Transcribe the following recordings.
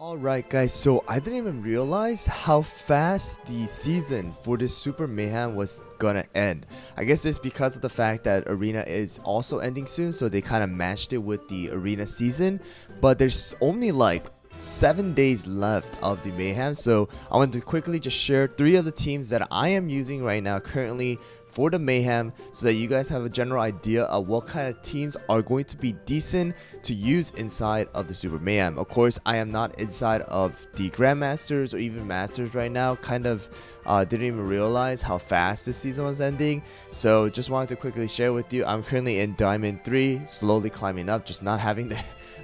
Alright guys, so I didn't even realize how fast the season for this Super Mayhem was gonna end. I guess it's because of the fact that Arena is also ending soon, so they kind of matched it with the Arena season. But there's only like 7 days left of the Mayhem, so I want to quickly just share 3 of the teams that I am using right now currently for the Mayhem, so that you guys have a general idea of what kind of teams are going to be decent to use inside of the Super Mayhem. Of course, I am not inside of the Grandmasters or even Masters right now. Kind of didn't even realize how fast this season was ending, so just wanted to quickly share with you. I'm currently in Diamond 3, slowly climbing up, just not having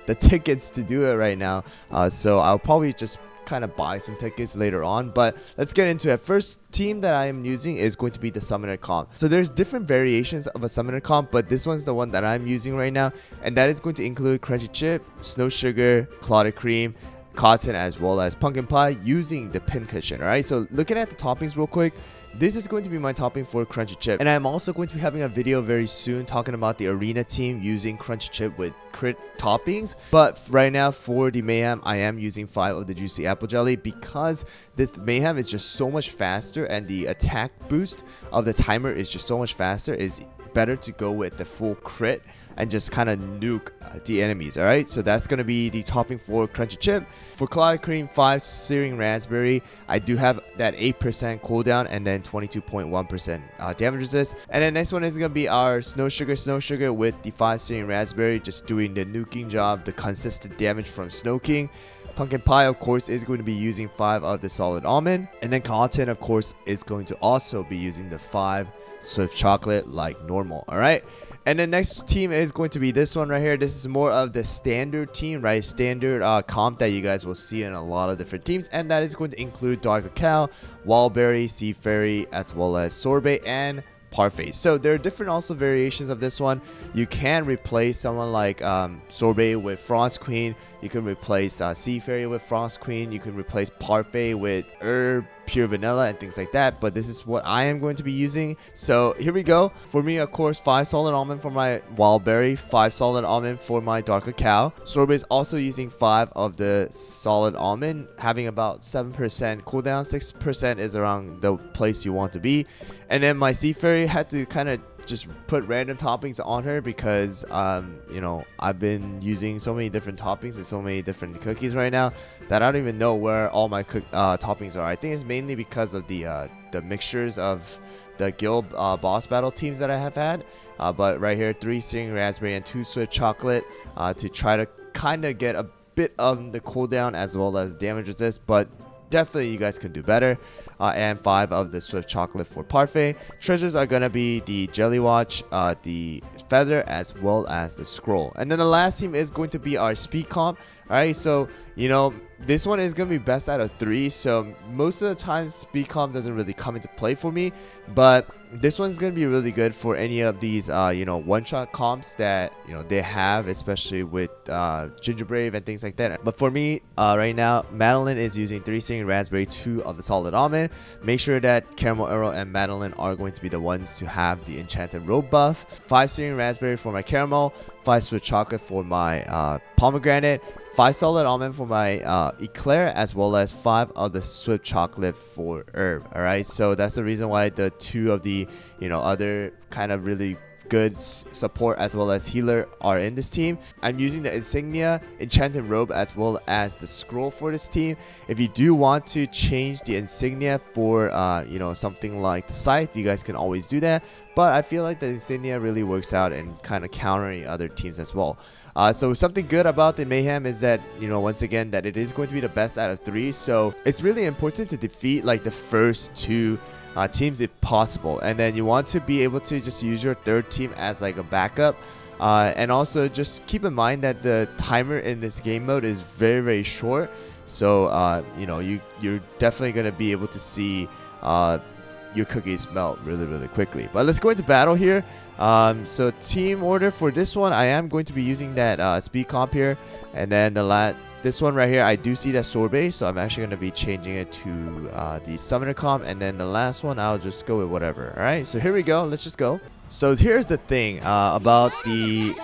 the tickets to do it right now, so I'll probably just kind of buy some tickets later on. But let's get into it. First team that I am using is going to be the Summoner comp. So there's different variations of a Summoner comp, but this one's the one that I'm using right now, and that is going to include Crunchy Chip, Snow Sugar, Clotted Cream, Cotton, as well as Pumpkin Pie using the pin cushion. Alright, so looking at the toppings real quick, this is going to be my topping for Crunchy Chip, and I'm also going to be having a video very soon talking about the Arena team using Crunchy Chip with crit toppings. But right now for the Mayhem, I am using 5 of the Juicy Apple Jelly because this Mayhem is just so much faster, and the attack boost of the timer is just so much faster. It's better to go with the full crit and just kind of nuke the enemies. Alright, so that's going to be the topping for Crunchy Chip. For Clotted Cream, 5 Searing Raspberry. I do have that 8% cooldown and then 22.1% damage resist. And then next one is going to be our Snow Sugar with the 5 Searing Raspberry, just doing the nuking job, the consistent damage from Snow King. Pumpkin Pie, of course, is going to be using 5 of the Solid Almond. And then Cotton, of course, is going to also be using the 5 Swift Chocolate like normal. Alright, and the next team is going to be this one right here. This is more of the standard team, right? Standard comp that you guys will see in a lot of different teams, and that is going to include Dark Cacao, Wildberry, Sea Fairy, as well as Sorbet and Parfait. So there are different also variations of this one. You can replace someone like Sorbet with Frost Queen. You can replace Sea Fairy with Frost Queen. You can replace Parfait with Herb, Pure Vanilla, and things like that. But this is what I am going to be using. So here we go. For me, of course, 5 Solid Almond for my Wildberry, 5 Solid Almond for my Dark Cacao. Sorbet is also using 5 of the Solid Almond, having about 7% cooldown. 6% is around the place you want to be. And then my Sea Fairy had to kind of just put random toppings on her because you know, I've been using so many different toppings and so many different cookies right now that I don't even know where all my toppings are. I think it's mainly because of the mixtures of the guild boss battle teams that I have had, but right here, 3 Searing Raspberry and 2 Swift Chocolate to try to kind of get a bit of the cooldown as well as damage resist, but definitely you guys can do better. And 5 of the Swift Chocolate for Parfait. Treasures are gonna be the Jelly Watch, the Feather, as well as the Scroll. And then the last team is going to be our Speed Comp. Alright, so you know, this one is gonna be best out of 3, so most of the time Speed Comp doesn't really come into play for me, but this one's gonna be really good for any of these you know, one-shot comps that, you know, they have, especially with Ginger Brave and things like that. But for me right now, Madeline is using 3 Searing Raspberry, 2 of the Solid Almond. Make sure that Caramel Arrow and Madeline are going to be the ones to have the Enchanted Robe buff. 5 Searing Raspberry for my Caramel, 5 Swift Chocolate for my Pomegranate, 5 Solid Almond for my Eclair, as well as 5 of the Swift Chocolate for Herb. Alright, so that's the reason why the 2 of the, you know, other kind of really good support as well as healer are in this team. I'm using the Insignia, Enchanted Robe, as well as the Scroll for this team. If you do want to change the Insignia for you know, something like the Scythe, you guys can always do that, but I feel like the Insignia really works out and kind of countering other teams as well. So something good about the Mayhem is that, you know, once again, that it is going to be the best out of 3, so it's really important to defeat like the first 2 teams if possible, and then you want to be able to just use your 3rd team as like a backup, and also just keep in mind that the timer in this game mode is very short, so you know, you're definitely going to be able to see your cookies melt really quickly. But let's go into battle here. So team order for this one, I am going to be using that speed comp here, and then this one right here, I do see that Sorbet, so I'm actually going to be changing it to the Summoner comp, and then the last one I'll just go with whatever. Alright, so here we go, let's just go. So here's the thing about the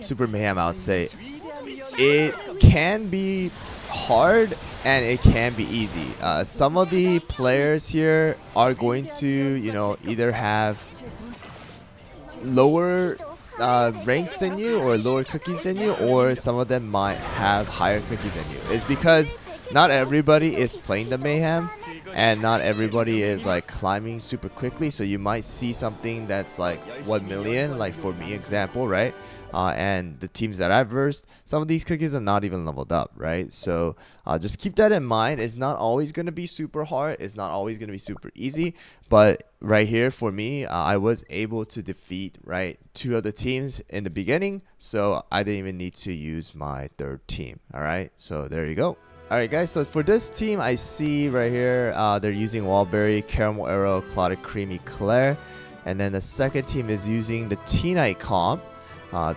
Super Mayhem, I would say. it can be hard and it can be easy. Some of the players here are going to, you know, either have lower ranks than you or lower cookies than you, or some of them might have higher cookies than you. It's because not everybody is playing the Mayhem and not everybody is like climbing super quickly, so you might see something that's like 1 million, like for me example, right? And the teams that I've versed, some of these cookies are not even leveled up, right? So just keep that in mind. It's not always going to be super hard. It's not always going to be super easy. But right here for me, I was able to defeat, right, 2 of the teams in the beginning. So I didn't even need to use my 3rd team. All right, so there you go. Alright guys, so for this team, I see right here, they're using Wildberry, Caramel Arrow, Clotted Cream, Eclair. And then the second team is using the T-Night comp.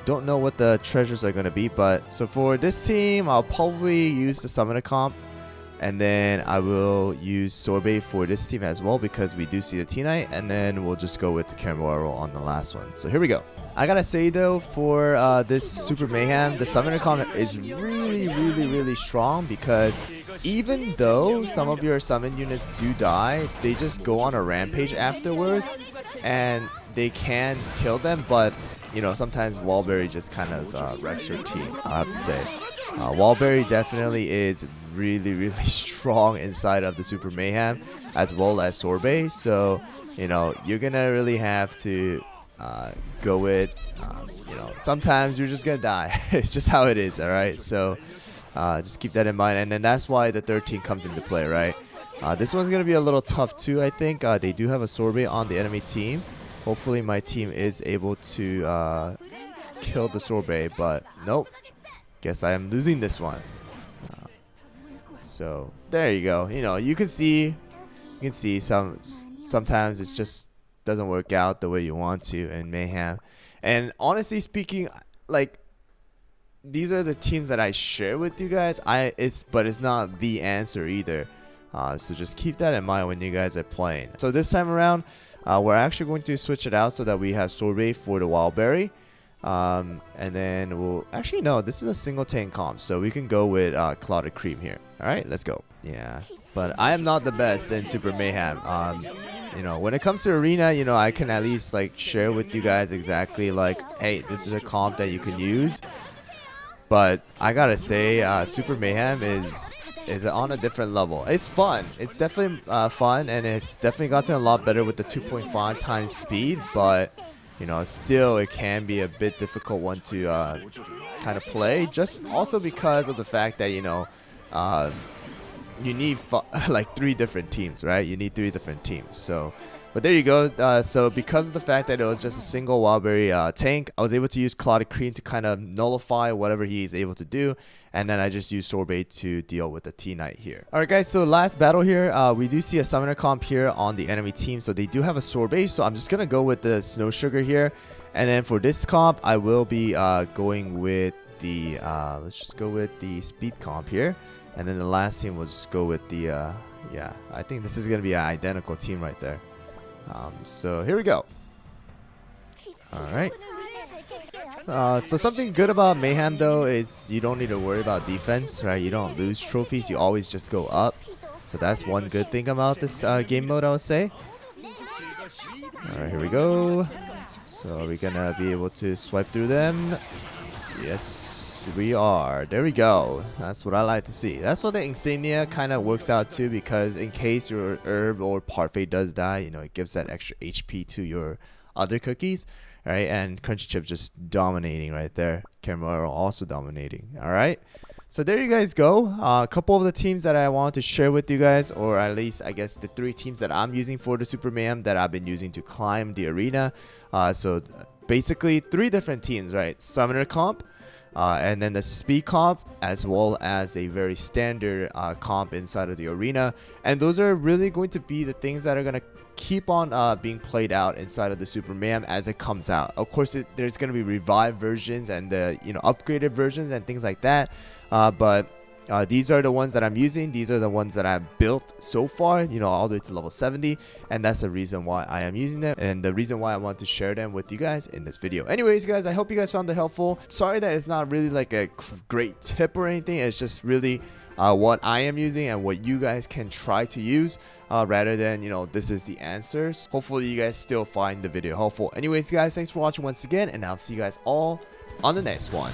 Don't know what the treasures are going to be, but so for this team, I'll probably use the Summoner comp. And then I will use Sorbet for this team as well because we do see the T-Night. And then we'll just go with the Caramel Arrow on the last one. So here we go. I gotta say though, for this Super Mayhem, the Summoner comp is really strong because even though some of your summon units do die, they just go on a rampage afterwards and they can kill them. But you know, sometimes Wildberry just kind of wrecks your team, I have to say. Wildberry definitely is really strong inside of the Super Mayhem as well as Sorbet. So, you know, you're gonna really have to go with, you know, sometimes you're just gonna die. It's just how it is, alright? So, just keep that in mind. And then that's why the 3rd team comes into play, right? This one's gonna be a little tough too, I think. They do have a Sorbet on the enemy team. Hopefully my team is able to kill the Sorbet, but nope. Guess I am losing this one. So there you go. You know, you can see sometimes it just doesn't work out the way you want to in Mayhem. And honestly speaking, like, these are the teams that I share with you guys. But it's not the answer either. So just keep that in mind when you guys are playing. So this time around, we're actually going to switch it out so that we have Sorbet for the Wildberry. And then we'll actually, no, this is a single tank comp, so we can go with Clotted Cream here. Alright, let's go. Yeah, but I am not the best in Super Mayhem. You know, when it comes to arena, you know, I can at least like share with you guys exactly like, hey, this is a comp that you can use. But I gotta say, Super Mayhem is on a different level. It's fun. It's definitely fun, and it's definitely gotten a lot better with the 2.5 times speed. But you know, still it can be a bit difficult one to kind of play. Just also because of the fact that, you know, you need like 3 different teams, right? You need 3 different teams. So, but there you go. So because of the fact that it was just a single Wildberry tank, I was able to use Clotted Cream to kind of nullify whatever he is able to do. And then I just used Sorbet to deal with the T-Night here. Alright guys, so last battle here, we do see a Summoner comp here on the enemy team. So they do have a Sorbet, so I'm just going to go with the Snow Sugar here. And then for this comp, I will be going with the, let's just go with the Speed comp here. And then the last team will just go with the, yeah, I think this is going to be an identical team right there. So here we go. Alright. So something good about Mayhem though is you don't need to worry about defense, right? You don't lose trophies, you always just go up. So that's one good thing about this game mode, I would say. Alright, here we go. So are we gonna be able to swipe through them? Yes, we are. There we go. That's what I like to see. That's what the Insignia kind of works out too, because in case your herb or parfait does die, you know, it gives that extra HP to your other cookies. Alright, and Crunchy Chip just dominating right there. Caramel Arrow also dominating. Alright, so there you guys go. A couple of the teams that I wanted to share with you guys, or at least I guess the 3 teams that I'm using for the Super Mayhem that I've been using to climb the arena. So basically 3 different teams, right? Summoner comp, and then the speed comp, as well as a very standard comp inside of the arena. And those are really going to be the things that are going to keep on being played out inside of the Super Mayhem as it comes out. Of course, there's going to be revived versions and the, you know, upgraded versions and things like that. But These are the ones that I'm using. These are the ones that I've built so far, you know, all the way to level 70, and that's the reason why I am using them and the reason why I want to share them with you guys in this video. Anyways, guys, I hope you guys found it helpful. Sorry that it's not really like a great tip or anything. It's just really what I am using and what you guys can try to use, rather than, you know, this is the answers. Hopefully you guys still find the video helpful. Anyways, guys, thanks for watching once again, and I'll see you guys all on the next one.